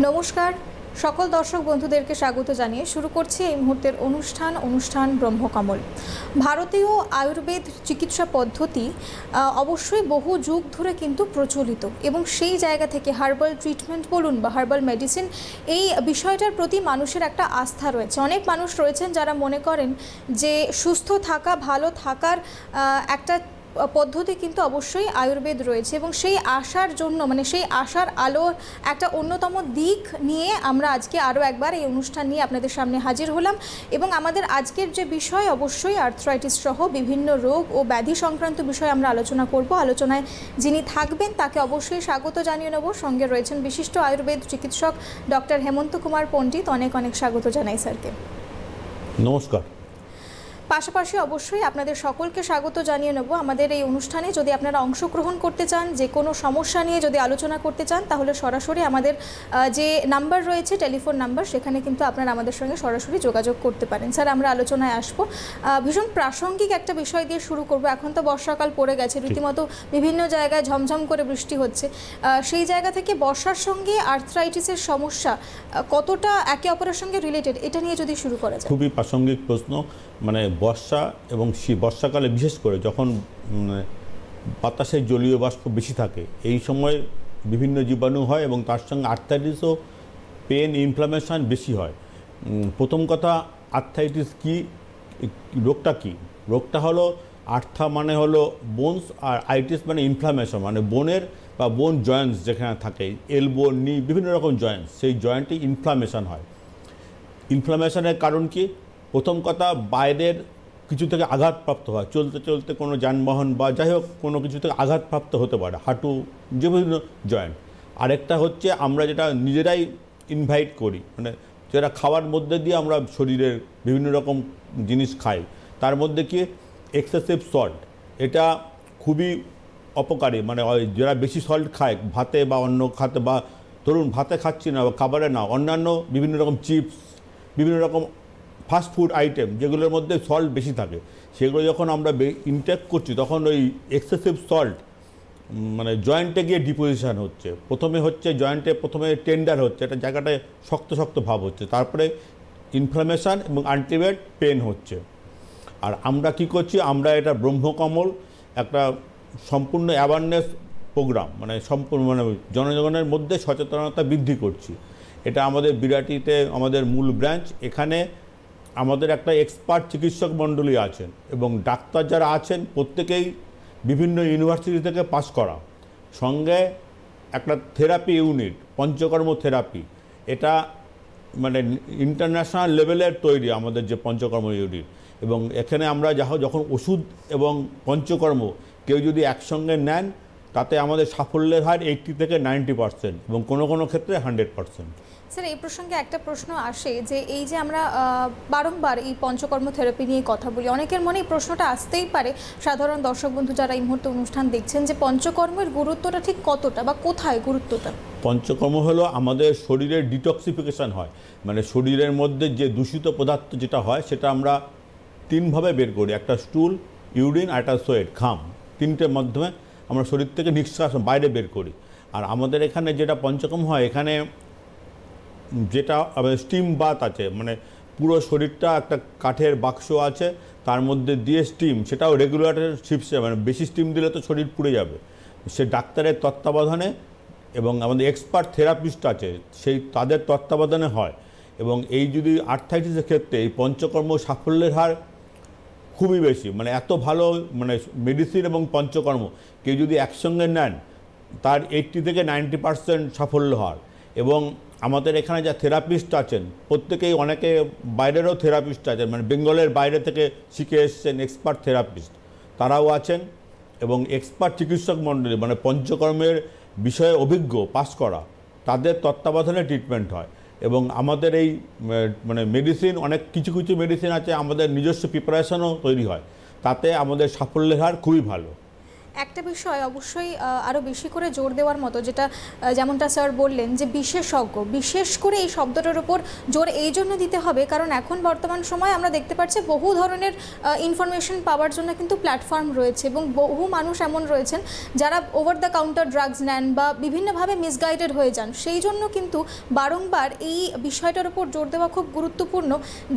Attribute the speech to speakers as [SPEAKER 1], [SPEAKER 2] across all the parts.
[SPEAKER 1] নমস্কার সকল দর্শক বন্ধুদেরকে স্বাগত জানিয়ে শুরু করছি এই মুহূর্তের অনুষ্ঠান ব্রহ্মকমল। ভারতীয় আয়ুর্বেদ চিকিৎসা পদ্ধতি অবশ্যই বহু যুগ ধরে কিন্তু প্রচলিত এবং সেই জায়গা থেকে হার্বাল ট্রিটমেন্ট বলুন বা হার্বাল মেডিসিন, এই বিষয়টার প্রতি মানুষের একটা আস্থা রয়েছে। অনেক মানুষ রয়েছেন যারা মনে করেন যে সুস্থ থাকা, ভালো থাকার একটা পদ্ধতি কিন্তু অবশ্যই আয়ুর্বেদ রয়েছে এবং সেই আশার জন্য সেই আশার আলোর একটা অন্যতম দিক নিয়ে আমরা আজকে আরও একবার এই অনুষ্ঠান নিয়ে আপনাদের সামনে হাজির হলাম। এবং আমাদের আজকের যে বিষয় অবশ্যই আর্থ্রাইটিস সহ বিভিন্ন রোগ ও ব্যাধি সংক্রান্ত বিষয়ে আমরা আলোচনা করব। আলোচনায় যিনি থাকবেন তাকে অবশ্যই স্বাগত জানিয়ে নেব। সঙ্গে রয়েছেন বিশিষ্ট আয়ুর্বেদ চিকিৎসক ডক্টর হেমন্ত কুমার পণ্ডিত। অনেক অনেক স্বাগত জানাই স্যারকে।
[SPEAKER 2] নমস্কার।
[SPEAKER 1] পাশাপাশি অবশ্যই আপনাদের সকলকে স্বাগত জানিয়ে নেব আমাদের এই অনুষ্ঠানে। যদি আপনারা অংশগ্রহণ করতে চান, যে কোনো সমস্যা নিয়ে যদি আলোচনা করতে চান, তাহলে সরাসরি আমাদের যে নাম্বার রয়েছে, টেলিফোন নাম্বার, সেখানে কিন্তু আপনারা আমাদের সঙ্গে সরাসরি যোগাযোগ করতে পারেন। স্যার, আমরা আলোচনায় আসবো। ভীষণ প্রাসঙ্গিক একটা বিষয় দিয়ে শুরু করব। এখন তো বর্ষাকাল পড়ে গেছে, রীতিমতো বিভিন্ন জায়গায় ঝমঝম করে বৃষ্টি হচ্ছে। সেই জায়গা থেকে বর্ষার সঙ্গে আর্থ্রাইটিসের সমস্যা কতটা একে অপরের সঙ্গে রিলেটেড, এটা নিয়ে যদি শুরু করা যায়।
[SPEAKER 2] খুবই প্রাসঙ্গিক প্রশ্ন। বর্ষা এবং বর্ষাকালে বিশেষ করে যখন বাতাসের জলীয় বাষ্প বেশি থাকে, এই সময় বিভিন্ন জীবাণু হয় এবং তার সঙ্গে আর্থ্রাইটিসও পেন, ইনফ্লামেশন বেশি হয়। প্রথম কথা, আর্থ্রাইটিস কি, রোগটা কি? রোগটা হলো আর্থা মানে হলো বোনস, আর আইটিস মানে ইনফ্লামেশন, মানে বোনের বা বোন জয়েন্টস যেখানে থাকে, এলবো, নি, বিভিন্ন রকম জয়েন্টস, সেই জয়েন্টে ইনফ্লামেশন হয়। ইনফ্লামেশনের কারণ কি? প্রথম কথা, বাইরের কিছু থেকে আঘাতপ্রাপ্ত হয়, চলতে চলতে কোনো যানবাহন বা যাই হোক কোনো কিছু থেকে আঘাতপ্রাপ্ত হতে পারে, হাঁটু, যে বিভিন্ন জয়েন্ট। আরেকটা হচ্ছে আমরা যেটা নিজেরাই ইনভাইট করি, যেটা খাওয়ার মধ্যে দিয়ে আমরা শরীরের বিভিন্ন রকম জিনিস খাই, তার মধ্যে কি এক্সেসিভ সল্ট, এটা খুবই অপকারী। যারা বেশি সল্ট খায় ভাতে বা অন্য খাতে, বা ধরুন ভাতে খাচ্ছি না বা খাবারে না, অন্যান্য বিভিন্ন রকম চিপস, বিভিন্ন রকম ফাস্ট ফুড আইটেম যেগুলোর মধ্যে সল্ট বেশি থাকে, সেগুলো যখন আমরা ইনটেক করছি, তখন ওই এক্সেসিভ সল্ট জয়েন্টে গিয়ে ডিপোজিশন হচ্ছে। প্রথমে টেন্ডার হচ্ছে, এটা জায়গাটায় শক্ত শক্ত ভাব হচ্ছে, তারপরে ইনফ্লামেশন এবং আলটিমেট পেন হচ্ছে। আর আমরা কি করছি? আমরা এটা ব্রহ্মকমল একটা সম্পূর্ণ অ্যাওয়ারনেস প্রোগ্রাম, সম্পূর্ণ জনগণের মধ্যে সচেতনতা বৃদ্ধি করছি। এটা আমাদের বিরাটিতে আমাদের মূল ব্রাঞ্চ। এখানে আমাদের একটা এক্সপার্ট চিকিৎসক মণ্ডলী আছেন এবং ডাক্তার যারা আছেন প্রত্যেকেই বিভিন্ন ইউনিভার্সিটি থেকে পাস করা। সঙ্গে একটা থেরাপি ইউনিট, পঞ্চকর্ম থেরাপি, এটা ইন্টারন্যাশনাল লেভেলের তৈরি আমাদের যে পঞ্চকর্ম ইউনিট। এবং এখানে আমরা যখন ওষুধ এবং পঞ্চকর্ম কেউ যদি একসঙ্গে নেন, তাতে আমাদের সাফল্যের হার 80 থেকে 90% এবং কোনো কোনো ক্ষেত্রে 100%।
[SPEAKER 1] স্যার, এই প্রসঙ্গে একটা প্রশ্ন আসে যে এই যে আমরা বারংবার এই পঞ্চকর্ম থেরাপি নিয়ে কথা বলি, অনেকের মনে এই প্রশ্নটা আসতেই পারে, সাধারণ দর্শক বন্ধু যারা এই মুহূর্তে অনুষ্ঠান দেখছেন, যে পঞ্চকর্মের গুরুত্বটা ঠিক কতটা বা কোথায় গুরুত্বটা?
[SPEAKER 2] পঞ্চকর্ম হলো আমাদের শরীরের ডিটক্সিফিকেশান হয়, শরীরের মধ্যে যে দূষিত পদার্থ যেটা হয় সেটা আমরা 3 ভাবে বের করি। একটা স্টুল, ইউরিন, আর একটা সোয়েট, ঘাম, 3টের মাধ্যমে আমরা শরীর থেকে নিঃশ্বাস বাইরে বের করি। আর আমাদের এখানে যেটা পঞ্চকর্ম হয়, এখানে যেটা স্টিম বাথ আছে, পুরো শরীরটা একটা কাঠের বাক্স আছে, তার মধ্যে দিয়ে স্টিম, সেটাও রেগুলেটর শিপসে, বেশি স্টিম দিলে তো শরীর পুড়ে যাবে, সে ডাক্তারের তত্ত্বাবধানে এবং আমাদের এক্সপার্ট থেরাপিস্ট আছে তাদের তত্ত্বাবধানে হয়। এবং এই যদি আর্থ্রাইটিসের ক্ষেত্রে এই পঞ্চকর্ম সাফল্যের হার খুবই বেশি, এত ভালো, মেডিসিন এবং পঞ্চকর্ম কেউ যদি একসঙ্গে নেন, তার 80 থেকে 90% সাফল্য হার। এবং আমাদের এখানে যা থেরাপিস্ট আছেন প্রত্যেকেই, অনেকে বাইরেরও থেরাপিস্ট আছেন, বেঙ্গলের বাইরে থেকে শিখে এসছেন এক্সপার্ট থেরাপিস্ট, তারাও আছেন। এবং এক্সপার্ট চিকিৎসক মণ্ডলী, পঞ্চকর্মের বিষয়ে অভিজ্ঞ, পাস করা, তাদের তত্ত্বাবধানে ট্রিটমেন্ট হয়। এবং আমাদের এই মেডিসিন, অনেক কিছু কিছু মেডিসিন আছে আমাদের নিজস্ব প্রিপারেশনও তৈরি হয়, তাতে আমাদের সাফল্যের হার খুবই ভালো।
[SPEAKER 1] একটা বিষয় অবশ্যই আরও বেশি করে জোর দেওয়ার মতো, যেটা যেমনটা স্যার বললেন যে বিশেষজ্ঞ, বিশেষ করে এই শব্দটার উপর জোর এই জন্য দিতে হবে কারণ এখন বর্তমান সময় আমরা দেখতে পাচ্ছি বহু ধরনের ইনফরমেশন পাওয়ার জন্য কিন্তু প্ল্যাটফর্ম রয়েছে এবং বহু মানুষ এমন রয়েছেন যারা ওভার দ্য কাউন্টার ড্রাগস নেন বা বিভিন্নভাবে মিসগাইডেড হয়ে যান। সেই জন্য কিন্তু বারংবার এই বিষয়টার উপর জোর দেওয়া খুব গুরুত্বপূর্ণ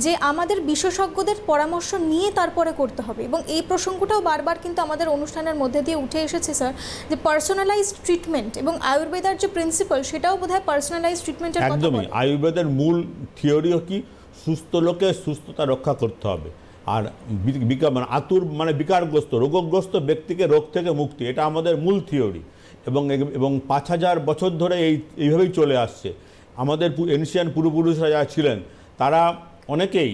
[SPEAKER 1] যে আমাদের বিশেষজ্ঞদের পরামর্শ নিয়ে তারপরে করতে হবে। এবং এই প্রসঙ্গটাও বারবার কিন্তু আমাদের অনুষ্ঠানের মধ্যে দিয়ে উঠে এসেছে স্যার, যে পার্সোনালাইজড ট্রিটমেন্ট এবং আয়ুর্বেদার যে প্রিন্সিপাল সেটাও বোধহয় পার্সোনালাইজড ট্রিটমেন্টের কথা বলে।
[SPEAKER 2] একদমই, আয়ুর্বেদের মূল থিওরিও কি, সুস্থ লোকে সুস্থতা রক্ষা করতে হবে। আর মানে বিকারগ্রস্ত রোগগ্রস্ত ব্যক্তিকে রোগ থেকে মুক্তি, এটা আমাদের মূল থিওরি। এবং 5000 বছর ধরে এইভাবেই চলে আসছে। আমাদের এনশিয়ান পূর্বপুরুষরা যারা ছিলেন তারা অনেকেই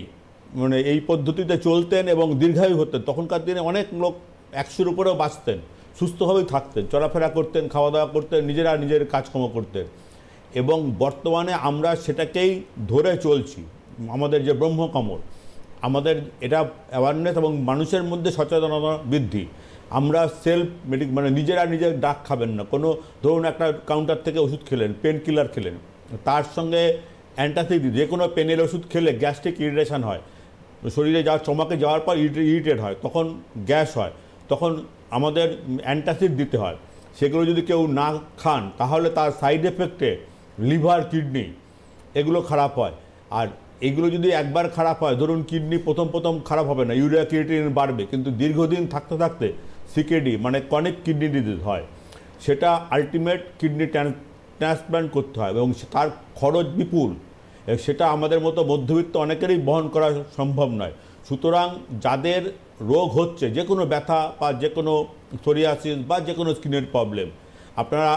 [SPEAKER 2] মানে এই পদ্ধতিতে চলতেন এবং দীর্ঘায়ু হতেন। তখনকার দিনে অনেক লোক 100-র উপরেও বাঁচতেন, সুস্থভাবেই থাকতেন, চলাফেরা করতেন, খাওয়া দাওয়া করতেন, নিজের কাজকর্ম করতেন। এবং বর্তমানে আমরা সেটাকেই ধরে চলছি। আমাদের যে ব্রহ্মকমল, আমাদের এটা অ্যাওয়ারনেস এবং মানুষের মধ্যে সচেতনতা বৃদ্ধি। আমরা সেলফ মানে নিজের ডাক খাবেন না। কোনো ধরুন একটা কাউন্টার থেকে ওষুধ খেলেন, পেন কিলার খেলেন, তার সঙ্গে অ্যান্টাসিড, যে কোনো পেনের ওষুধ খেলে গ্যাস্ট্রিক ইরিটেশন হয়, শরীরে স্টমাকে যাওয়ার পর ইরিটেট হয়, তখন গ্যাস হয়, তখন আমাদের অ্যান্টাসিড দিতে হয়। সেগুলো যদি কেউ না খান তাহলে তার সাইড এফেক্টে লিভার, কিডনি এগুলো খারাপ হয়। আর এগুলো যদি একবার খারাপ হয়, ধরুন কিডনি প্রথম খারাপ হবে না, ইউরিয়া ক্রিয়েটিনিন বাড়বে, কিন্তু দীর্ঘদিন থাকতে থাকতে সিকেডি মানে ক্রনিক কিডনি ডিজিজ হয়। সেটা আলটিমেট কিডনি ট্রান্সপ্ল্যান্ট করতে হয় এবং তার খরচ বিপুল। সেটা আমাদের মতো মধ্যবিত্ত অনেকেরই বহন করা সম্ভব নয়। সুতরাং যাদের রোগ হচ্ছে, যে কোনো ব্যথা বা যে কোনো সোরিয়াসিস বা যে কোনো স্কিনের প্রবলেম, আপনারা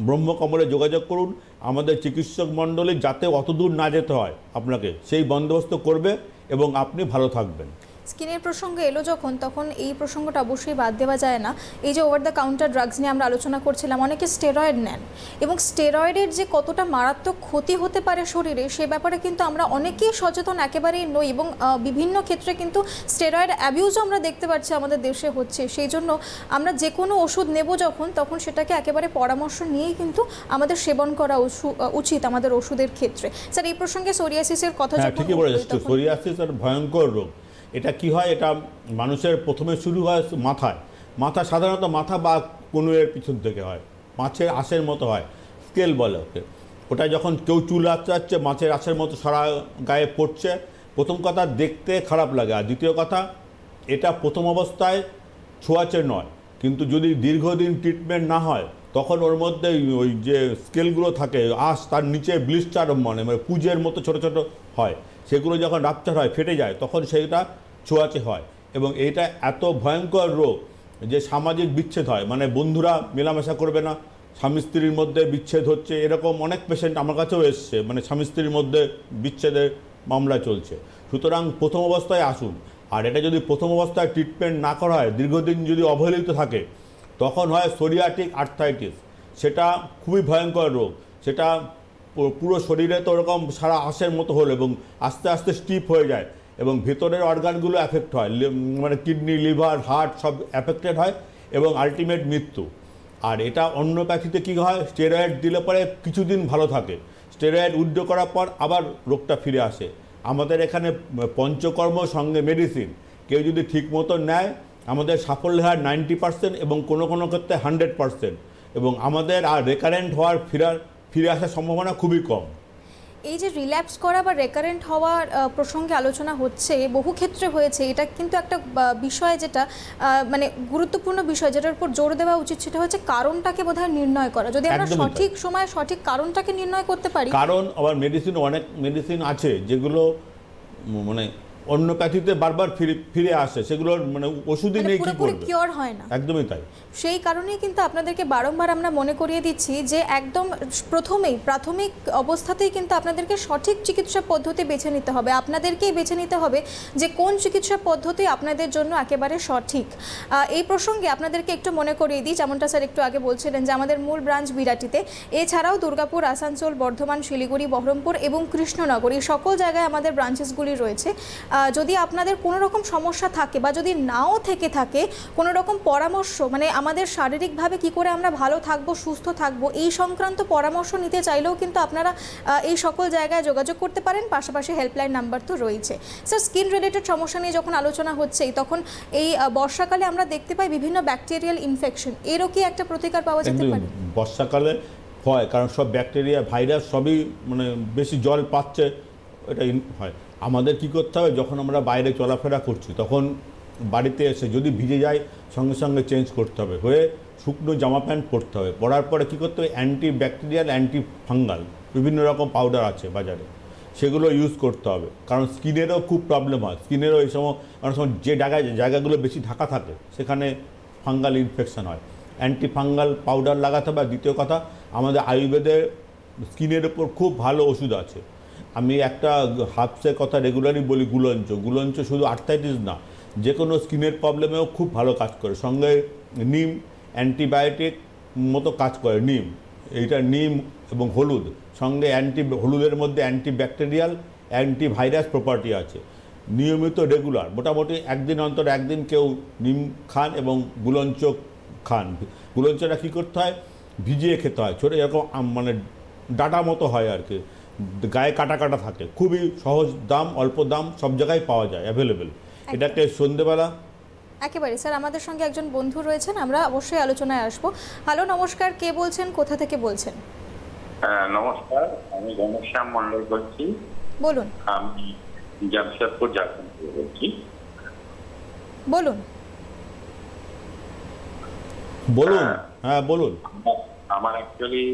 [SPEAKER 2] ব্রহ্মকমলে যোগাযোগ করুন। আমাদের চিকিৎসক মণ্ডলী যাতে অতদূর না যেতে হয় আপনাকে, সেই বন্দোবস্ত করবে এবং আপনি ভালো থাকবেন।
[SPEAKER 1] স্কিনের প্রসঙ্গে এলো যখন, তখন এই প্রসঙ্গটা অবশ্যই বাদ দেওয়া যায় না। এই যে ওভার দ্য কাউন্টার ড্রাগস নিয়ে আমরা আলোচনা করছিলাম, অনেকে স্টেরয়েড নেন এবং স্টেরয়েডের যে কতটা মারাত্মক ক্ষতি হতে পারে শরীরে সে ব্যাপারে কিন্তু আমরা অনেকেই সচেতন একেবারেই নই এবং বিভিন্ন ক্ষেত্রে কিন্তু স্টেরয়েড অ্যাবিউজও আমরা দেখতে পাচ্ছি আমাদের দেশে হচ্ছে। সেই জন্য আমরা যে কোনো ওষুধ নেব যখন, তখন সেটাকে একেবারে পরামর্শ নিয়েই কিন্তু আমাদের সেবন করা উচিত আমাদের ওষুধের ক্ষেত্রে। স্যার এই প্রসঙ্গে সোরিয়াসিসের কথা
[SPEAKER 2] ঠিকই বলেছেন, সোরিয়াসিস আর ভয়ঙ্কর রোগ। এটা কি হয়, এটা মানুষের প্রথমে শুরু হয় মাথা সাধারণত মাথা বা কনুয়ের পিছন থেকে হয়, মাছের আঁশের মতো হয়, স্কেল বলে ওকে। ওটা যখন কেউ চুল আঁচড়াচ্ছে, মাছের আঁশের মতো সারা গায়ে পড়ছে, প্রথম কথা দেখতে খারাপ লাগে, আর দ্বিতীয় কথা এটা প্রথম অবস্থায় ছোঁয়াচে নয়, কিন্তু যদি দীর্ঘদিন ট্রিটমেন্ট না হয় তখন ওর মধ্যে ওই যে স্কেলগুলো থাকে আঁশ, তার নিচে ব্লিস্টার মানে পুজের মতো ছোট ছোট হয়, সেগুলো যখন রাপচার হয়, ফেটে যায়, তখন সেইটা ছোঁয়াচে হয়। এবং এইটা এত ভয়ঙ্কর রোগ যে সামাজিক বিচ্ছেদ হয়, মানে বন্ধুরা মেলামেশা করবে না, স্বামী স্ত্রীর মধ্যে বিচ্ছেদ হচ্ছে, এরকম অনেক পেশেন্ট আমার কাছেও এসছে, মানে স্বামী স্ত্রীর মধ্যে বিচ্ছেদের মামলা চলছে। সুতরাং প্রথম অবস্থায় আসুন। আর এটা যদি প্রথম অবস্থায় ট্রিটমেন্ট না করা হয়, দীর্ঘদিন যদি অবহেলিত থাকে, তখন হয় সোরিয়াটিক আর্থ্রাইটিস। সেটা খুবই ভয়ঙ্কর রোগ। সেটা পুরো শরীরে তো ওরকম সারা আঁশের মতো হলো এবং আস্তে আস্তে স্টিফ হয়ে যায় এবং ভেতরের অর্গানগুলো এফেক্ট হয়, মানে কিডনি, লিভার, হার্ট সব এফেক্টেড হয় এবং আলটিমেট মৃত্যু। আর এটা অন্যপ্যাথিতে কী হয়, স্টেরয়েড দিলে পরে কিছুদিন ভালো থাকে, স্টেরয়েড উইথড্র করার পর আবার রোগটা ফিরে আসে। আমাদের এখানে পঞ্চকর্ম সঙ্গে মেডিসিন কেউ যদি ঠিক মতো নেয়, আমাদের সাফল্য হয় 90% এবং কোনো কোনো ক্ষেত্রে 100%, এবং আমাদের আর রেকারেন্ট হওয়ার ফিরে আসার সম্ভাবনা খুবই কম।
[SPEAKER 1] এই যে রিল্যাপস করা বা রেকারেন্ট হওয়ার প্রসঙ্গে আলোচনা হচ্ছে, বহু ক্ষেত্রে হয়েছে, এটা কিন্তু একটা বিষয় যেটা মানে গুরুত্বপূর্ণ বিষয়, যেটার উপর জোর দেওয়া উচিত, সেটা হচ্ছে কারণটাকে বোধহয় নির্ণয় করা। যদি আমরা সঠিক সময়ে সঠিক কারণটাকে নির্ণয় করতে পারি। কারণ
[SPEAKER 2] আবার অনেক মেডিসিন আছে যেগুলো মানে অন্যপ্যাথিতে বারবার ফিরে আসে, সেগুলোর মানে ওষুধই নেই, কি করবে,
[SPEAKER 1] কিওর হয় না।
[SPEAKER 2] একদমই তাই।
[SPEAKER 1] সেই কারণেই কিন্তু আপনাদেরকে বারংবার আমরা মনে করিয়ে দিচ্ছি যে একদম প্রাথমিক অবস্থাতেই কিন্তু আপনাদেরকে সঠিক চিকিৎসা পদ্ধতি বেছে নিতে হবে। আপনাদেরকেই বেছে নিতে হবে যে কোন চিকিৎসা পদ্ধতি আপনাদের জন্য একেবারে সঠিক। এই প্রসঙ্গে আপনাদেরকে একটু মনে করিয়ে দিই, যেমনটা স্যার একটু আগে বলছিলেন যে আমাদের মূল ব্রাঞ্চ বিরাটিতে, এছাড়াও দুর্গাপুর, আসানসোল, বর্ধমান, শিলিগুড়ি, বহরমপুর এবং কৃষ্ণনগর, এই সকল জায়গায় আমাদের ব্রাঞ্চেসগুলি রয়েছে। যদি আপনাদের কোনো রকম সমস্যা থাকে বা যদি নাও থেকে থাকে কোনো রকম পরামর্শ, মানে আমাদের শারীরিকভাবে কি করে আমরা ভালো থাকবো, সুস্থ থাকবো, এই সংক্রান্ত পরামর্শ নিতে চাইলেও কিন্তু আপনারা এই সকল জায়গায় যোগাযোগ করতে পারেন। পাশাপাশি হেল্পলাইন নাম্বার তো রয়েছে। স্যার, স্কিন রিলেটেড সমস্যা নিয়ে যখন আলোচনা হচ্ছেই তখন এই বর্ষাকালে আমরা দেখতে পাই বিভিন্ন ব্যাকটেরিয়াল ইনফেকশন, এরও কি একটা প্রতিকার পাওয়া যেতে পারে?
[SPEAKER 2] বর্ষাকালে হয়, কারণ সব ব্যাকটেরিয়া ভাইরাস সবই মানে বেশি জল পাচ্ছে, এটা হয়। আমাদের কি করতে হবে, যখন আমরা বাইরে চলাফেরা করছি তখন বাড়িতে এসে যদি ভিজে যায় সঙ্গে সঙ্গে চেঞ্জ করতে হবে, হয়ে শুকনো জামা প্যান্ট পরতে হবে। পরার পরে কী করতে হবে, অ্যান্টি ব্যাকটেরিয়াল অ্যান্টি ফাঙ্গাল বিভিন্ন রকম পাউডার আছে বাজারে, সেগুলো ইউজ করতে হবে। কারণ স্কিনেরও খুব প্রবলেম হয়, স্কিনেরও এই সময় অনেক সময় যে জায়গাগুলো বেশি ঢাকা থাকে সেখানে ফাঙ্গাল ইনফেকশন হয়, অ্যান্টি ফাঙ্গাল পাউডার লাগাতে হবে। আর দ্বিতীয় কথা, আমাদের আয়ুর্বেদের স্কিনের উপর খুব ভালো ওষুধ আছে। আমি একটা হার্বসের কথা রেগুলারই বলি, গুলঞ্চ শুধু আর্থাইটিস না, যে কোনো স্কিনের প্রবলেমেও খুব ভালো কাজ করে। সঙ্গে নিম অ্যান্টিবায়োটিক মতো কাজ করে, নিম, এইটা নিম এবং হলুদ, সঙ্গে হলুদের মধ্যে অ্যান্টিব্যাকটেরিয়াল অ্যান্টিভাইরাস প্রপার্টি আছে। নিয়মিত রেগুলার মোটামুটি একদিন অন্তর একদিন কেউ নিম খান এবং গুলঞ্চ খান। গুলঞ্চটা কী করতে হয়, ভিজিয়ে খেতে হয়, ছোটো এরকম মানে ডাটা মতো হয় আর কি, গায়ে কাটা কাটা থাকে, খুবই সহজ দাম, অল্প দাম, সব জায়গায় পাওয়া যায়, অ্যাভেলেবেল। এটাকে সন্ধ্যেবেলা
[SPEAKER 1] একেবারে। স্যার, আমাদের সঙ্গে একজন বন্ধু রয়েছেন, আমরা অবশ্যই আলোচনায় আসবো। হ্যালো, নমস্কার, কে বলছেন, কোথা থেকে বলছেন?
[SPEAKER 3] নমস্কার, আমি ঘনশ্যাম মন্ডল বলছি।
[SPEAKER 1] বলুন।
[SPEAKER 3] আমি জামশেদপুর ঝাড়খণ্ড থেকে বলছি।
[SPEAKER 1] বলুন।
[SPEAKER 2] বলুন। হ্যাঁ বলুন।
[SPEAKER 3] আমার অ্যাকচুয়ালি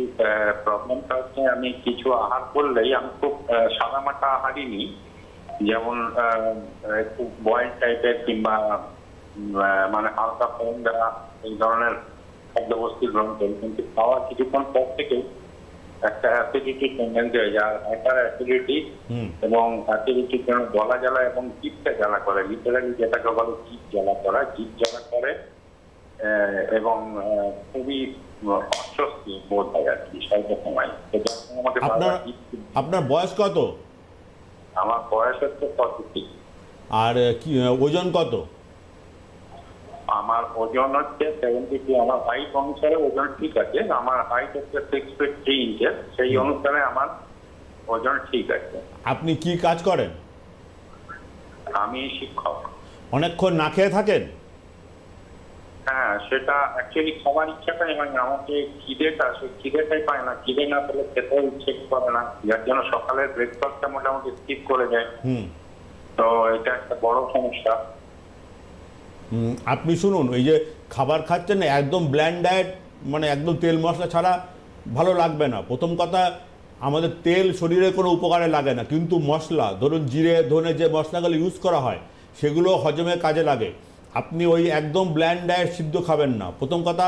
[SPEAKER 3] প্রবলেমটা হচ্ছে, আমি কিছু আহার করলেই আমি খুব সাদামাটা আহারই নিই, যেমন একটু বয়েল টাইপের কিংবা মানে হালকা ফোন দেওয়া এই ধরনের খাদ্যবস্তু গ্রহণ করি, কিন্তু খাওয়ার কিছুক্ষণ পর থেকে একটা অ্যাসিডিটি টেন্ডেন্সি হয়ে যায়। আর একটা অ্যাসিডিটি এবং অ্যাসিডিটির জন্য গলা জ্বালা এবং জিভটা জ্বালা করে, লিটারালি যেটাকে বলে জিভ জ্বালা করা, জিভ জ্বালা করে এবং খুবই অস্বস্তি বোধ হয় আর কি স্বল্প সময়।
[SPEAKER 2] আপনার বয়স কত?
[SPEAKER 3] আমার বয়স হচ্ছে 45।
[SPEAKER 2] আর কি ওজন কত?
[SPEAKER 3] আমার ওজন হচ্ছে 72। আমার হাইট অনুসারে ওজন ঠিক আছে, আমার হাইট হচ্ছে 6 feet 3 inches, সেই অনুসারে আমার ওজন ঠিক আছে।
[SPEAKER 2] আপনি কি কাজ করেন?
[SPEAKER 3] আমি শিক্ষক।
[SPEAKER 2] অনেকক্ষণ না খেয়ে থাকেন?
[SPEAKER 3] হ্যাঁ, সেটা অ্যাকচুয়ালি খাবার ইচ্ছাটাই হয় না, আমাকে খিদেটাই পায় না, খিদে না পেলে খেতেও ইচ্ছে করে না, যার জন্য সকালের ব্রেকফাস্টটা মোটামুটি স্কিপ করে যায়। তো এটা একটা বড় সমস্যা।
[SPEAKER 2] আপনি শুনুন, ওই যে খাবার খাচ্ছেন না, একদম ব্ল্যান্ড ডায়েট, মানে একদম তেল মশলা ছাড়া ভালো লাগবে না। প্রথম কথা, আমাদের তেল শরীরে কোনো উপকারে লাগে না, কিন্তু মশলা, ধরুন জিরে ধনে যে মশলাগুলো ইউজ করা হয় সেগুলো হজমে কাজে লাগে। আপনি ওই একদম ব্ল্যান্ড ডায়েট সিদ্ধ খাবেন না। প্রথম কথা,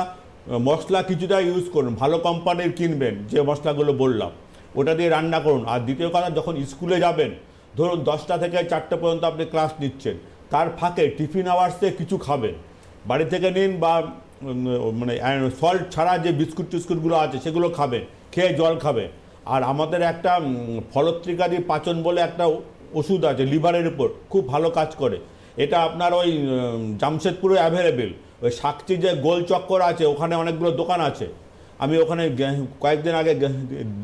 [SPEAKER 2] মশলা কিছুটা ইউজ করুন, ভালো কোম্পানির কিনবেন, যে মশলাগুলো বললাম ওটা দিয়ে রান্না করুন। আর দ্বিতীয় কথা, যখন স্কুলে যাবেন, ধরুন 10টা থেকে 4টে পর্যন্ত আপনি ক্লাস নিচ্ছেন, তার ফাঁকে টিফিন আওয়ার্সে কিছু খাবেন, বাড়ি থেকে নিন, বা মানে সল্ট ছাড়া যে বিস্কুট টিস্কুটগুলো আছে সেগুলো খাবেন, খেয়ে জল খাবেন। আর আমাদের একটা ফলত্রিকাদি পাচন বলে একটা ওষুধ আছে লিভারের উপর, খুব ভালো কাজ করে। এটা আপনার ওই জামশেদপুরে অ্যাভেলেবেল। ওই সাকচি যে গোল চক্কর আছে, ওখানে অনেকগুলো দোকান আছে, আমি ওখানে কয়েকদিন আগে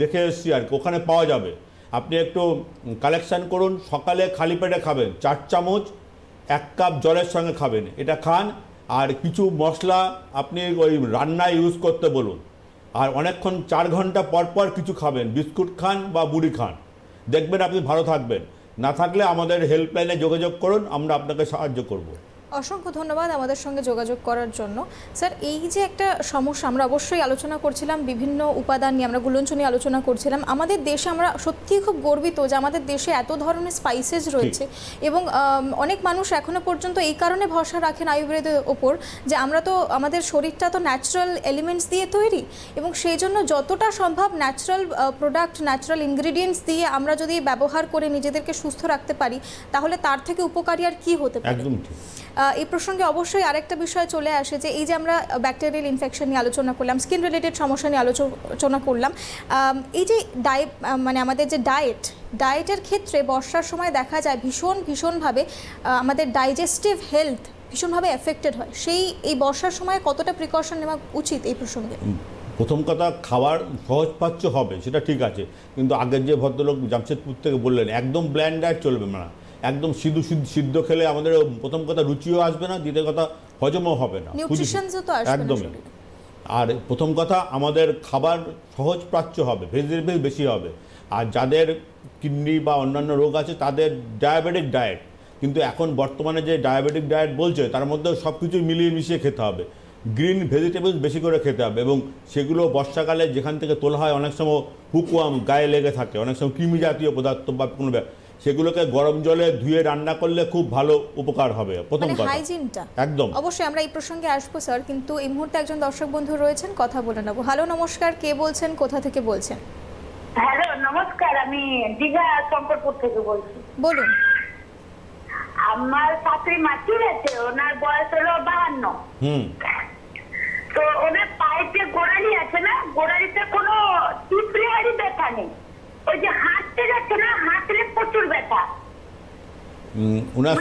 [SPEAKER 2] দেখে এসেছি আর কি, ওখানে পাওয়া যাবে। আপনি একটু কালেকশান করুন, সকালে খালি পেটে খাবেন, 4 চামচ 1 কাপ জলের সঙ্গে খাবেন, এটা খান। আর কিছু মশলা আপনি ওই রান্নায় ইউজ করতে বলুন। আর অনেকক্ষণ 4 ঘন্টা পর পর কিছু খাবেন, বিস্কুট খান বা মুড়ি খান, দেখবেন আপনি ভালো থাকবেন। না থাকলে আমাদের হেল্পলাইনে যোগাযোগ করুন, আমরা আপনাকে সাহায্য করব।
[SPEAKER 1] অসংখ্য ধন্যবাদ আমাদের সঙ্গে যোগাযোগ করার জন্য। স্যার, এই যে একটা সমস্যা, আমরা অবশ্যই আলোচনা করছিলাম বিভিন্ন উপাদান নিয়ে, আমরা গুলঞ্চ নিয়ে আলোচনা করছিলাম। আমাদের দেশে আমরা সত্যিই খুব গর্বিত যে আমাদের দেশে এত ধরনের স্পাইসেস রয়েছে, এবং অনেক মানুষ এখনও পর্যন্ত এই কারণে ভরসা রাখেন আয়ুর্বেদের ওপর যে আমরা তো, আমাদের শরীরটা তো ন্যাচারাল এলিমেন্টস দিয়ে তৈরি, এবং সেই জন্য যতটা সম্ভব ন্যাচারাল প্রোডাক্ট, ন্যাচারাল ইনগ্রিডিয়েন্টস দিয়ে আমরা যদি ব্যবহার করে নিজেদেরকে সুস্থ রাখতে পারি, তাহলে তার থেকে উপকারী আর কী হতে পারে।
[SPEAKER 2] একদম ঠিক।
[SPEAKER 1] এই প্রসঙ্গে অবশ্যই আরেকটা বিষয় চলে আসে যে এই যে আমরা ব্যাকটেরিয়াল ইনফেকশন নিয়ে আলোচনা করলাম, স্কিন রিলেটেড সমস্যা নিয়ে আলোচনা করলাম, এই যে মানে আমাদের যে ডায়েট, ডায়েটের ক্ষেত্রে বর্ষার সময় দেখা যায় ভীষণভাবে আমাদের ডাইজেস্টিভ হেলথ ভীষণভাবে এফেক্টেড হয়, এই বর্ষার সময় কতটা প্রিকশন নেওয়া উচিত এই প্রসঙ্গে?
[SPEAKER 2] প্রথম কথা, খাবার সহজপাচ্য হবে সেটা ঠিক আছে, কিন্তু আগের যে ভদ্রলোক জামশেদপুর থেকে বললেন একদম ব্ল্যান্ড ডায়েট চলবে না। একদম সিদ্ধ খেলে আমাদের প্রথম কথা রুচিও আসবে না, দ্বিতীয় কথা হজমও হবে না, একদমই। আর প্রথম কথা আমাদের খাবার সহজপাচ্য হবে, ভেজিটেবল বেশি হবে। আর যাদের কিডনি বা অন্যান্য রোগ আছে তাদের ডায়াবেটিক ডায়েট, কিন্তু এখন বর্তমানে যে ডায়াবেটিক ডায়েট বলছে তার মধ্যে সব কিছুই মিলিয়ে মিশিয়ে খেতে হবে। গ্রিন ভেজিটেবলস বেশি করে খেতে হবে, এবং সেগুলো বর্ষাকালে যেখান থেকে তোলা হয় অনেক সময় হুকওয়ার্ম গায়ে লেগে থাকে, অনেক সময় কৃমি জাতীয় পদার্থ বা কোনো, সেগুলোকে গরম জলে ধুয়ে রান্না করলে খুব ভালো উপকার হবে। প্রথম কথা
[SPEAKER 1] হাইজিনটা
[SPEAKER 2] একদম।
[SPEAKER 1] অবশ্যই আমরা এই প্রসঙ্গে আসবো স্যার, কিন্তু এই মুহূর্তে একজন দর্শক বন্ধু রয়েছেন, কথা বলে নেব। হ্যালো, নমস্কার, কে বলছেন, কোথা থেকে বলছেন?
[SPEAKER 4] হ্যালো, নমস্কার, আমি দীঘা শঙ্করপুর থেকে বলছি।
[SPEAKER 1] বলুন।
[SPEAKER 4] আমার শাশুড়ি মাটি আছে, ওনার বয়স হলো 52। তো ওনার পায়েতে গোড়ালি আছে না, গোড়ালিতে কোনো টিপড়ি ব্যথা নেই, ওই যে হাঁটতে যাচ্ছে না, হাঁটলে প্রচুর ব্যথা।
[SPEAKER 2] ওনার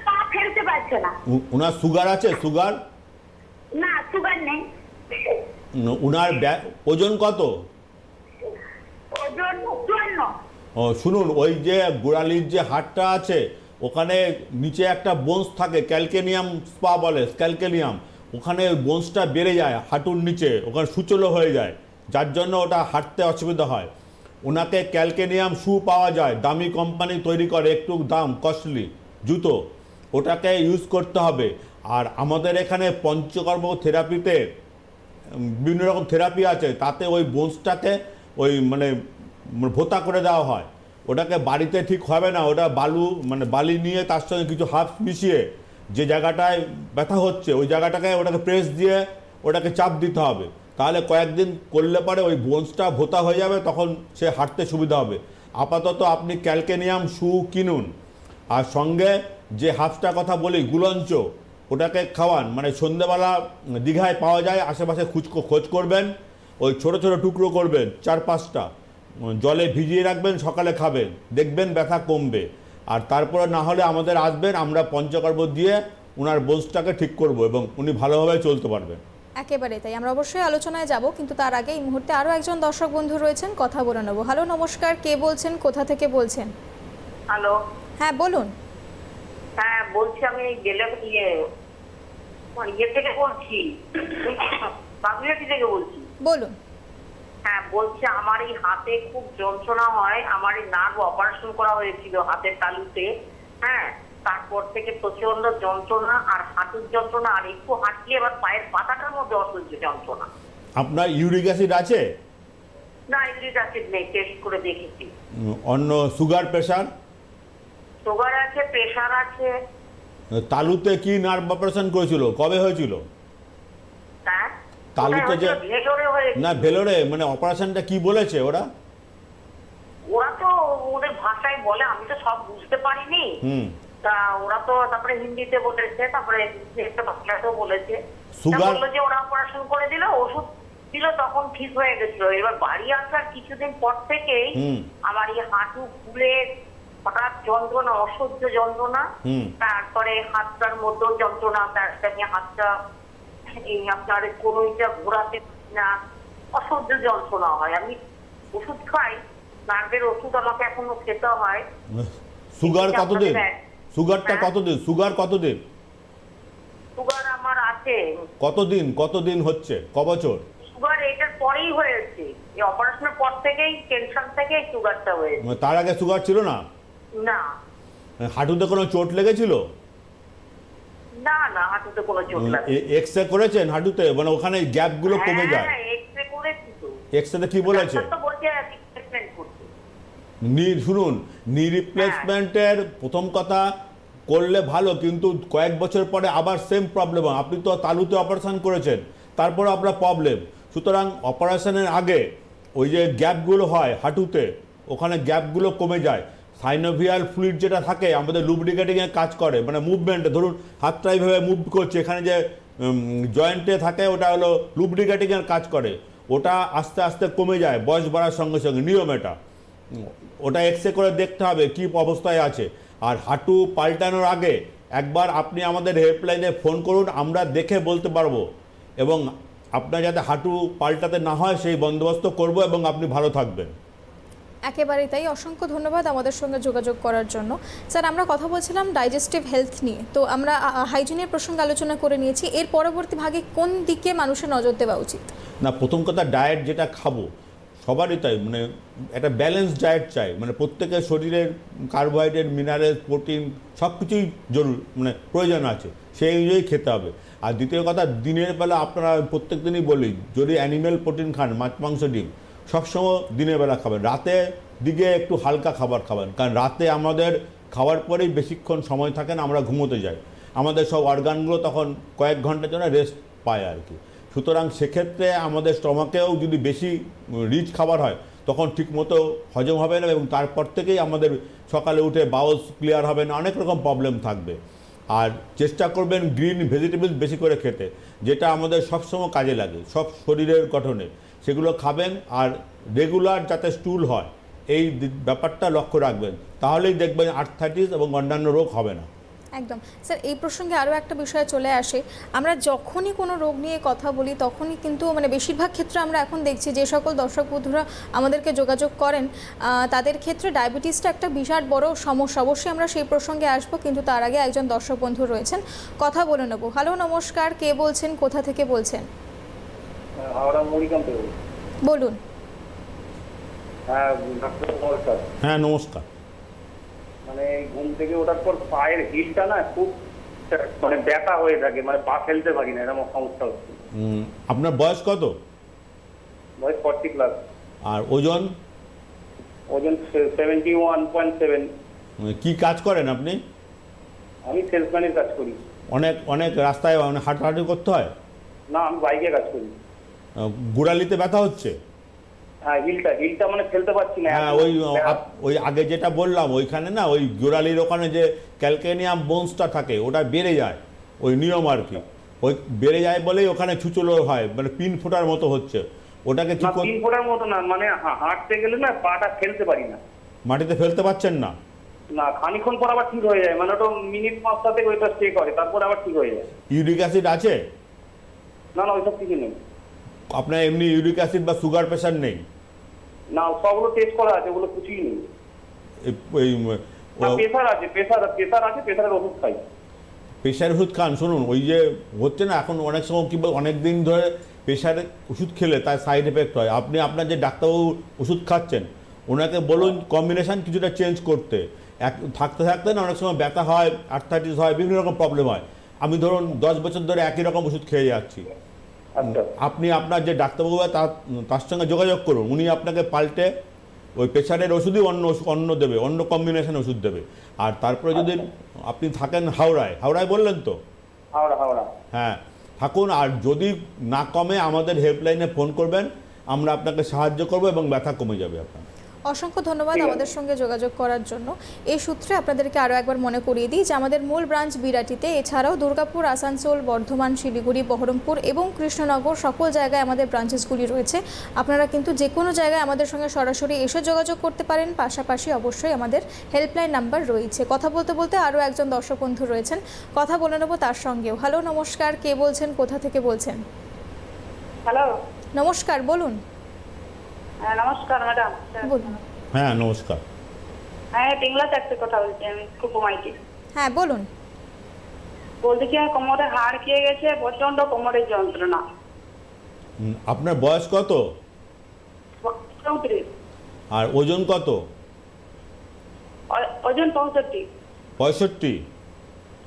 [SPEAKER 4] পা ফেলতে পারছে না।
[SPEAKER 2] ওনার সুগার আছে? সুগার
[SPEAKER 4] না, সুগার নেই।
[SPEAKER 2] ওনার ওজন কত?
[SPEAKER 4] ওজন 54।
[SPEAKER 2] শুনুন, ওই যে গোড়ালির যে হাড়টা আছে ওখানে নিচে একটা বোনস থাকে, ক্যালকেনিয়াম স্পা বলে, ক্যালকেনিয়াম, ওখানে বোনসটা বেড়ে যায় হাঁটুর নিচে, ওখানে সুচলো হয়ে যায়, যার জন্য ওটা হাঁটতে অসুবিধা হয়। ওনাকে ক্যালকেনিয়াম শু পাওয়া যায়, দামি কোম্পানি তৈরি করে, একটু দাম কস্টলি জুতো, ওটাকে ইউজ করতে হবে। আর আমাদের এখানে পঞ্চকর্ম থেরাপিতে বিভিন্ন রকম থেরাপি আছে, তাতে ওই বোনসটাকে ওই মানে ভোতা করে দেওয়া হয়। ওটাকে বাড়িতে ঠিক হবে না, ওটা বালি নিয়ে তার সঙ্গে কিছু হার্বস মিশিয়ে যে জায়গাটায় ব্যথা হচ্ছে ওই জায়গাটাকে ওটাকে প্রেস দিয়ে ওটাকে চাপ দিতে হবে, তাহলে কয়েকদিন করলে পরে ওই বোনসটা ভোতা হয়ে যাবে, তখন সে হাঁটতে সুবিধা হবে। আপাতত আপনি ক্যালকেনিয়াম শু কিনুন, আর সঙ্গে যে হার্বসটার কথা বলি গুলঞ্চ, ওটাকে খাওয়ান। মানে সন্ধ্যেবেলা দীঘায় পাওয়া যায়, আশেপাশে খোঁজ করবেন, ওই ছোট ছোট টুকরো করবেন 4-5টা, জলে ভিজিয়ে রাখবেন, সকালে খাবেন, দেখবেন ব্যথা কমবে। আর তারপরে না হলে আমাদের আসবেন, আমরা পঞ্চকর্ম দিয়ে ওনার বোনসটাকে ঠিক করব এবং উনি ভালোভাবে চলতে পারবেন।
[SPEAKER 1] একেবারে তাই, আমরা অবশ্যই আলোচনায় যাব, কিন্তু তার আগে এই মুহূর্তে আরও একজন দর্শক বন্ধু রয়েছেন, কথা বলে নেব। হ্যালো, নমস্কার, কে বলছেন, কোথা থেকে বলছেন?
[SPEAKER 4] হ্যালো,
[SPEAKER 1] হ্যাঁ বলুন।
[SPEAKER 4] হ্যাঁ বলছি, আমি থেকে বলছি, বাগুইয়াটি থেকে বলছি।
[SPEAKER 1] বলুন।
[SPEAKER 4] হ্যাঁ বলছি, আমার এই হাতে খুব যন্ত্রণা হয়, আমার এই নার্ভ অপারেশন করা হয়েছিল হাতের তালুতে। হ্যাঁ, তারপর থেকে প্রচন্ড যন্ত্রণা, আর হাঁটুর যন্ত্রণা, আর একটু হাঁটলে এবার পায়ের পাতাটার মধ্যে অসহ্য যন্ত্রণা।
[SPEAKER 2] আপনার ইউরিক অ্যাসিড আছে?
[SPEAKER 4] না, ইউরিক অ্যাসিড নেই, টেস্ট করে দেখেছি।
[SPEAKER 2] অন্য সুগার প্রেশার?
[SPEAKER 4] সুগার আছে, প্রেশার আছে।
[SPEAKER 2] তালুতে কি নার্ভ অপারেশন করেছিল, কবে হয়েছিল? তালুতে যে না, ভেলোরে, মানে অপারেশনটা কি বলেছে ওরা?
[SPEAKER 4] ওরা তো ওদের ভাষায় বলে, আমি তো সব বুঝতে পারিনি। তা ওরা তো তারপরে হিন্দিতে বলেছে, তারপরে একটা বাংলাতেও বলেছে। সুগার বললো যে ওরা অপারেশন করে দিল, ওষুধ দিল, তখন ঠিক হয়ে গেছিল। এবার বাড়ি আসার কিছুদিন পর থেকেই আমার এই হাঁটু ফুলে হঠাৎ যন্ত্রণা, অসহ্য যন্ত্রণা, তারপরে হাতটার মধ্যেও যন্ত্রণা, তার সাথে হাতটা এই আপনার কোনোটা ঘোরাতে না, অসহ্য যন্ত্রণা হয়। আমি ওষুধ খাই, নার্ভের ওষুধ আমাকে এখনো খেতে হয়।
[SPEAKER 2] সুগার কতদিন? সুগারটা কতদিন? সুগার কতদিন?
[SPEAKER 4] সুগার আমার আছে।
[SPEAKER 2] কতদিন হচ্ছে, ক বছর?
[SPEAKER 4] সুগার এটার পরেই হয়েছে, এই অপারেশনের পর থেকেই, টেনশন থেকেই সুগারটা হয়েছে।
[SPEAKER 2] তার আগে সুগার ছিল না?
[SPEAKER 4] না।
[SPEAKER 2] হাঁটুতে কোনো চোট লেগেছিল?
[SPEAKER 4] না না, হাঁটুতে কোনো চোট লাগেনি।
[SPEAKER 2] এক্সরে করেছেন হাঁটুতে? মানে ওখানে গ্যাপগুলো কমে যায়?
[SPEAKER 4] হ্যাঁ, এক্সরে করেছি তো।
[SPEAKER 2] এক্সরে কি বলেছে?
[SPEAKER 4] তো বলছে রিপ্লেসমেন্ট করতে।
[SPEAKER 2] শুনুন, নি রিপ্লেসমেন্টের প্রথম কথা করলে ভালো, কিন্তু কয়েক বছর পরে আবার সেম প্রবলেম হয়। আপনি তো তালুতে অপারেশন করেছেন, তারপর আপনার প্রবলেম। সুতরাং অপারেশনের আগে ওই যে গ্যাপগুলো হয় হাঁটুতে, ওখানে গ্যাপগুলো কমে যায়। সাইনোভিয়াল ফ্লুইড যেটা থাকে আমাদের লুব্রিকেটিংয়ে কাজ করে, মানে মুভমেন্টে, ধরুন হাতটা এইভাবে মুভ করছে, এখানে যে জয়েন্টে থাকে ওটা হলো লুব্রিকেটিংয়ের কাজ করে, ওটা আস্তে আস্তে কমে যায় বয়স বাড়ার সঙ্গে সঙ্গে, নিয়ম এটা। ওটা এক্সরে করে দেখতে হবে কি অবস্থায় আছে। আর হাঁটু পাল্টানোর আগে একবার আপনি আমাদের হেল্পলাইনে ফোন করুন, আমরা দেখে বলতে পারবো এবং আপনার যাতে হাঁটু পাল্টাতে না হয় সেই বন্দোবস্ত করব এবং আপনি ভালো থাকবেন।
[SPEAKER 1] একেবারেই তাই, অসংখ্য ধন্যবাদ আমাদের সঙ্গে যোগাযোগ করার জন্য। স্যার, আমরা কথা বলছিলাম ডাইজেস্টিভ হেলথ নিয়ে, তো আমরা হাইজিনের প্রসঙ্গে আলোচনা করে নিয়েছি। এর পরবর্তী ভাগে কোন দিকে মানুষের নজর দেওয়া উচিত?
[SPEAKER 2] না, প্রথম কথা ডায়েট যেটা খাবো সবারই তাই, মানে একটা ব্যালেন্স ডায়েট চাই, মানে প্রত্যেকের শরীরের কার্বোহাইড্রেট, মিনারেলস, প্রোটিন সব কিছুই জরুরি, মানে প্রয়োজন আছে, সেই অনুযায়ী খেতে হবে। আর দ্বিতীয় কথা, দিনের বেলা আপনারা প্রত্যেক দিনই বলি যদি অ্যানিম্যাল প্রোটিন খান, মাছ মাংস ডিম সবসময় দিনের বেলা খাবেন, রাতে দিকে একটু হালকা খাবার খাবেন, কারণ রাতে আমাদের খাওয়ার পরেই বেশিক্ষণ সময় থাকে না, আমরা ঘুমোতে যাই, আমাদের সব অর্গানগুলো তখন কয়েক ঘন্টার জন্য রেস্ট পায় আর কি। সুতরাং সেক্ষেত্রে আমাদের স্টমাকেও যদি বেশি রিচ খাবার হয় তখন ঠিকমতো হজম হবে না এবং তারপর থেকেই আমাদের সকালে উঠে বাউলস ক্লিয়ার হবে না, অনেক রকম প্রবলেম থাকবে। আর চেষ্টা করবেন গ্রিন ভেজিটেবলস বেশি করে খেতে, যেটা আমাদের সবসময় কাজে লাগে সব শরীরের গঠনে, সেগুলো খাবেন। আর রেগুলার যাতে স্টুল হয় এই ব্যাপারটা লক্ষ্য রাখবেন, তাহলেই দেখবেন আর্থ্রাইটিস এবং অন্যান্য রোগ হবে না।
[SPEAKER 1] একদম স্যার, এই প্রসঙ্গে আরও একটা বিষয় চলে আসে, আমরা যখনই কোনো রোগ নিয়ে কথা বলি তখনই কিন্তু মানে বেশিরভাগ ক্ষেত্রে আমরা এখন দেখছি যে সকল দর্শক বন্ধুরা আমাদেরকে যোগাযোগ করেন তাদের ক্ষেত্রে ডায়াবেটিসটা একটা বিরাট বড় সমস্যা। অবশ্যই আমরা সেই প্রসঙ্গে আসবো, কিন্তু তার আগে একজন দর্শক বন্ধু রয়েছেন, কথা বলে নেব। হ্যালো, নমস্কার, কে বলছেন, কোথা থেকে বলছেন? বলুন।
[SPEAKER 2] হ্যাঁ নমস্কার।
[SPEAKER 5] মানে ঘুম থেকে ওঠার পর পায়ের হিলটা না খুব মানে ব্যথা হয়ে থাকে, মানে পা ফেলতে পারি না, এরকম সমস্যা হচ্ছে।
[SPEAKER 2] আপনার বয়স কত?
[SPEAKER 5] বয়স 40 প্লাস।
[SPEAKER 2] আর ওজন?
[SPEAKER 5] ওজন 71.7।
[SPEAKER 2] কি কাজ করেন আপনি?
[SPEAKER 5] আমি সেলসম্যানের কাজ করি।
[SPEAKER 2] অনেক রাস্তায় হাঁটাহাঁটি করতে হয়?
[SPEAKER 5] না, আমি বাইকে কাজ করি।
[SPEAKER 2] গোড়ালিতে ব্যথা হচ্ছে?
[SPEAKER 5] হ্যাঁ, হিলটা মানে ফেলতে পারছি না।
[SPEAKER 2] হ্যাঁ, ওই আগে যেটা বললাম ওইখানে না, ওই গোড়ালির ওখানে যে ক্যালকেনিয়াম বোনসটা থাকে ওটা বেড়ে যায়, ওই নিয়ম আর কি, ওই বেড়ে যায় বলেই ওখানে ছুচলো হয়, মানে পিন ফোটার মতো হচ্ছে। ওটাকে ঠিক করে
[SPEAKER 5] পিন ফোটার মতো না, মানে হাঁটতে গেলে না পাটা ফেলতে পারি না,
[SPEAKER 2] মাটিতে ফেলতে পারছেন না?
[SPEAKER 5] না, খানিকক্ষণ পর আবার ঠিক হয়ে যায়, মানে ওটা মিনিট 5 ওইটা স্টে করে, তারপর আবার ঠিক হয়ে যায়।
[SPEAKER 2] ইউরিক অ্যাসিড আছে?
[SPEAKER 5] না না, ওইসব কিছু নেই।
[SPEAKER 2] আপনার এমনি ইউরিক অ্যাসিড বা সুগার প্রেশার নেই?
[SPEAKER 5] না, সবগুলো টেস্ট করা আছে, ওগুলো কিছুই নেই। প্রেসার আছে, প্রেসারের ওষুধ খাই।
[SPEAKER 2] প্রেশার ওষুধ খান? শুনুন, ওই যে হচ্ছে না এখন অনেক সময় কি অনেক দিন ধরে প্রেশারের ওষুধ খেলে তার সাইড এফেক্ট হয়, আপনি আপনার যে ডাক্তারবাবু ওষুধ খাচ্ছেন ওনাকে বলুন কম্বিনেশন কিছুটা চেঞ্জ করতে। থাকতে থাকতে না অনেক সময় ব্যথা হয়, আর্থ্রাইটিস হয়, বিভিন্ন রকম প্রবলেম হয়। আমি ধরুন 10 বছর ধরে একই রকম ওষুধ খেয়ে যাচ্ছি, আপনি আপনার যে ডাক্তারবাবু তার সঙ্গে যোগাযোগ করুন, উনি আপনাকে পাল্টে ওই প্রেশারের ওষুধই অন্য দেবে, অন্য কম্বিনেশন ওষুধ দেবে। আর তারপরে যদি আপনি থাকেন হাওড়ায় বললেন তো?
[SPEAKER 5] হাওড়া।
[SPEAKER 2] হ্যাঁ থাকুন, আর যদি না কমে আমাদের হেল্পলাইনে ফোন করবেন, আমরা আপনাকে সাহায্য করব এবং ব্যথা কমে যাবে আপনার।
[SPEAKER 1] অসংখ্য ধন্যবাদ আমাদের সঙ্গে যোগাযোগ করার জন্য। এই সূত্রে আপনাদেরকে আরও একবার মনে করিয়ে দিই যে আমাদের মূল ব্রাঞ্চ বিরাটিতে, এছাড়াও দুর্গাপুর, আসানসোল, বর্ধমান, শিলিগুড়ি, বহরমপুর এবং কৃষ্ণনগর সকল জায়গায় আমাদের ব্রাঞ্চেসগুলি রয়েছে। আপনারা কিন্তু যে কোনো জায়গায় আমাদের সঙ্গে সরাসরি এসে যোগাযোগ করতে পারেন, পাশাপাশি অবশ্যই আমাদের হেল্পলাইন নাম্বার রয়েছে। কথা বলতে বলতে আরও একজন দর্শক বন্ধু রয়েছেন, কথা বলে নেব তার সঙ্গেও। হ্যালো, নমস্কার, কে বলছেন, কোথা থেকে বলছেন?
[SPEAKER 4] হ্যালো,
[SPEAKER 1] নমস্কার, বলুন।
[SPEAKER 4] নমস্কার ম্যাডাম।
[SPEAKER 1] বলুন।
[SPEAKER 2] হ্যাঁ নমস্কার।
[SPEAKER 4] হ্যাঁ, টিংলা থেকে কথা বলছি আমি, কুকুমাইটি।
[SPEAKER 1] হ্যাঁ বলুন।
[SPEAKER 4] বলতে কি কোমরে হাড় খেয়ে গেছে, প্রচন্ড কোমরের যন্ত্রণা।
[SPEAKER 2] আপনার বয়স কত?
[SPEAKER 4] 34।
[SPEAKER 2] আর ওজন কত?
[SPEAKER 4] ওজন 65।
[SPEAKER 2] 65?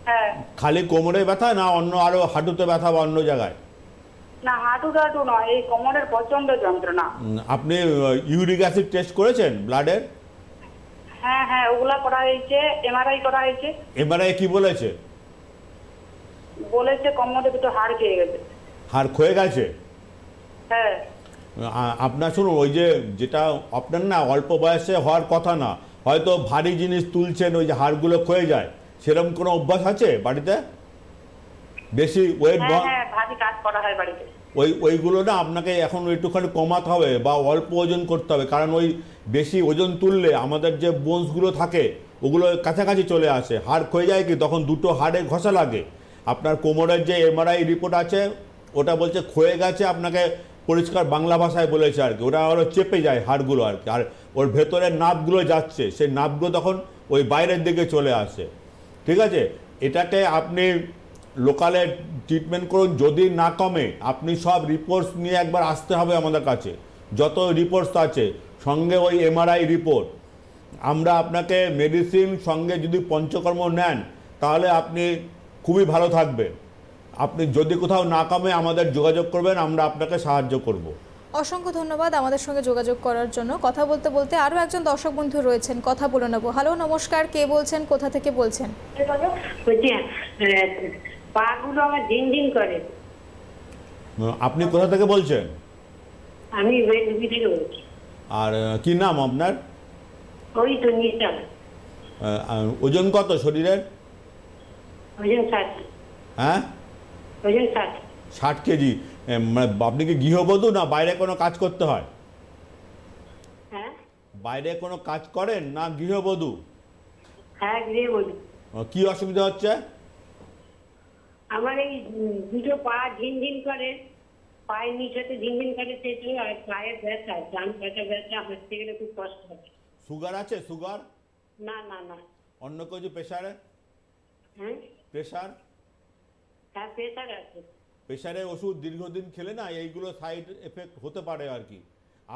[SPEAKER 4] হ্যাঁ।
[SPEAKER 2] খালি কোমরে ব্যথা না অন্য আরো হাঁটুতে ব্যথা বা অন্য জায়গায়?
[SPEAKER 4] না, হাঁটু নয়, এই কোমরের প্রচন্ড যন্ত্রণা।
[SPEAKER 2] আপনি ইউরিক অ্যাসিড টেস্ট করেছেন ব্লাডের?
[SPEAKER 4] হ্যাঁ, ওগুলা করা হয়েছে, এমআরআই করা হয়েছে।
[SPEAKER 2] এমআরআই কি বলেছে?
[SPEAKER 4] বলেছে কোমরে দুটো হাড় খেয়ে গেছে।
[SPEAKER 2] হাড় ক্ষয়ে গেছে?
[SPEAKER 4] হ্যাঁ।
[SPEAKER 2] আপনার শুনুন, ওই যেটা আপনার না অল্প বয়সে হওয়ার কথা না, হয়তো ভারী জিনিস তুলছেন, ওই যে হাড়গুলো ক্ষয়ে যায়, সেরকম কোনো অভ্যাস আছে বাড়িতে? বেশি ওয়েট?
[SPEAKER 4] হ্যাঁ, ভারী কাজ করা হয় বাড়িতে।
[SPEAKER 2] ওইগুলো না আপনাকে এখন একটুখানি কমাতে হবে বা অল্প ওজন করতে হবে, কারণ ওই বেশি ওজন তুললে আমাদের যে বোনসগুলো থাকে ওগুলো কাছাকাছি চলে আসে, হাড় ক্ষয়ে যায় কি তখন দুটো হাড়ে ঘষা লাগে। আপনার কোমরের যে এমআরআই রিপোর্ট আছে ওটা বলছে ক্ষয়ে গেছে, আপনাকে পরিষ্কার বাংলা ভাষায় বলেছে আর কি, ওটা হলো চেপে যায় হাড়গুলো আর কি, আর ওর ভেতরের নার্ভগুলো যাচ্ছে, সেই নার্ভগুলো তখন ওই বাইরের দিকে চলে আসে। ঠিক আছে, এটাকে আপনি লোকালে ট্রিটমেন্ট করুন, যদি না কমে আপনি সব রিপোর্টস নিয়ে একবার আসতে হবে আমাদের কাছে, যত রিপোর্টস আছে সঙ্গে ওই এমআরআই রিপোর্ট। আমরা আপনাকে মেডিসিন সঙ্গে যদি পঞ্চকর্ম নেন তাহলে আপনি খুবই ভালো থাকবেন। আপনি যদি কোথাও না কমে আমাদের যোগাযোগ করবেন, আমরা আপনাকে সাহায্য করব।
[SPEAKER 1] অসংখ্য ধন্যবাদ আমাদের সঙ্গে যোগাযোগ করার জন্য। কথা বলতে বলতে আরও একজন দর্শক বন্ধু রয়েছেন, কথা বলে নেব। হ্যালো, নমস্কার, কে বলছেন, কোথা থেকে বলছেন?
[SPEAKER 6] পাগুলো আমার ঝিনঝিন করে।
[SPEAKER 2] আপনি কোথা থেকে বলছেন?
[SPEAKER 6] আমি বেলডুবি থেকে বলছি।
[SPEAKER 2] আর কি নাম আপনার?
[SPEAKER 6] ওই তো নিশ্চয়।
[SPEAKER 2] ওজন কত শরীরের?
[SPEAKER 6] ওজন 60।
[SPEAKER 2] হ্যাঁ,
[SPEAKER 6] ওজন 60।
[SPEAKER 2] 60 কেজি। মানে আপনি কি গৃহবধূ না বাইরে কোনো কাজ করতে হয়?
[SPEAKER 6] হ্যাঁ,
[SPEAKER 2] বাইরে কোনো কাজ করেন না গৃহবধূ?
[SPEAKER 6] হ্যাঁ গৃহবধূ।
[SPEAKER 2] কি অসুবিধা হচ্ছে?
[SPEAKER 6] আমার এই দুটো পা ঝিনঝিন করে, পায়ের নিচেতে ঝিনঝিন করে, সেই আর পায়ের ব্যথা, ডান পাটা ব্যথা, হাঁটতে গেলে খুব কষ্ট হয়।
[SPEAKER 2] সুগার আছে? সুগার?
[SPEAKER 6] না না না।
[SPEAKER 2] অন্য কিছু? প্রেশারে?
[SPEAKER 6] হ্যাঁ,
[SPEAKER 2] প্রেশার?
[SPEAKER 6] হ্যাঁ প্রেশার আছে।
[SPEAKER 2] প্রেশারের ওষুধ দীর্ঘদিন খেলে না এইগুলো সাইড এফেক্ট হতে পারে আর কি।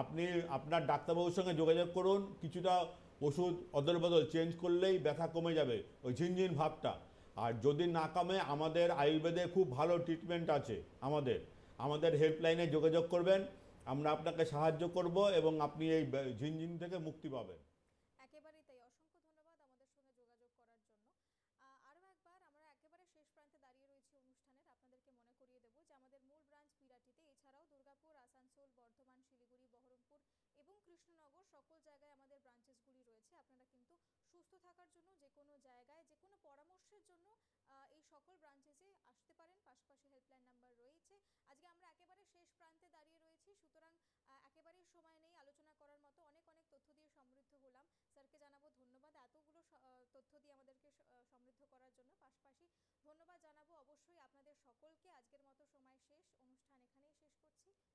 [SPEAKER 2] আপনি আপনার ডাক্তারবাবুর সঙ্গে যোগাযোগ করুন, কিছুটা ওষুধ অদল বদল চেঞ্জ করলেই ব্যথা কমে যাবে, ওই ঝিনঝিন ভাবটা। আর যদি না কমে আমাদের আয়ুর্বেদে খুব ভালো ট্রিটমেন্ট আছে, আমাদের হেল্পলাইনে যোগাযোগ করবেন, আমরা আপনাকে সাহায্য করব এবং আপনি এই ঝিনঝিন থেকে মুক্তি পাবেন।
[SPEAKER 1] একেবারেই তাই। অসংখ্য ধন্যবাদ আমাদের সঙ্গে যোগাযোগ করার জন্য। আরও একবার আমরা একেবারে শেষ প্রান্তে দাঁড়িয়ে রয়েছি অনুষ্ঠানের। আপনাদেরকে মনে করিয়ে দেবো যে আমাদের মূল ব্রাঞ্চ বিরাটিতে, এছাড়াও দুর্গাপুর, আসানসোল, বর্ধমান, শিলিগুড়ি, বহরমপুর এবং কৃষ্ণনগর সকল জায়গায় আমাদের ব্রাঞ্চেসগুলি রয়েছে। আপনারা কিন্তু সুস্থ থাকার জন্য যে কোনো জায়গায় যে কোনো পরামর্শের জন্য এই সকল ব্রাঞ্চেসে আসতে পারেন। পাশাপাশি হেল্পলাইন নাম্বার রয়েছে। আজকে আমরা একেবারে শেষ প্রান্তে দাঁড়িয়ে রয়েছি, সুতরাং একেবারেই সময় নেই আলোচনা করার মতো। অনেক অনেক তথ্য দিয়ে সমৃদ্ধ হলাম। স্যারকে জানাবো ধন্যবাদ এতগুলো তথ্য দিয়ে আমাদেরকে সমৃদ্ধ করার জন্য। পাশাপাশি ধন্যবাদ জানাবো অবশ্যই আপনাদের সকলকে। আজকের মতো সময় শেষ, অনুষ্ঠান এখানেই শেষ করছি।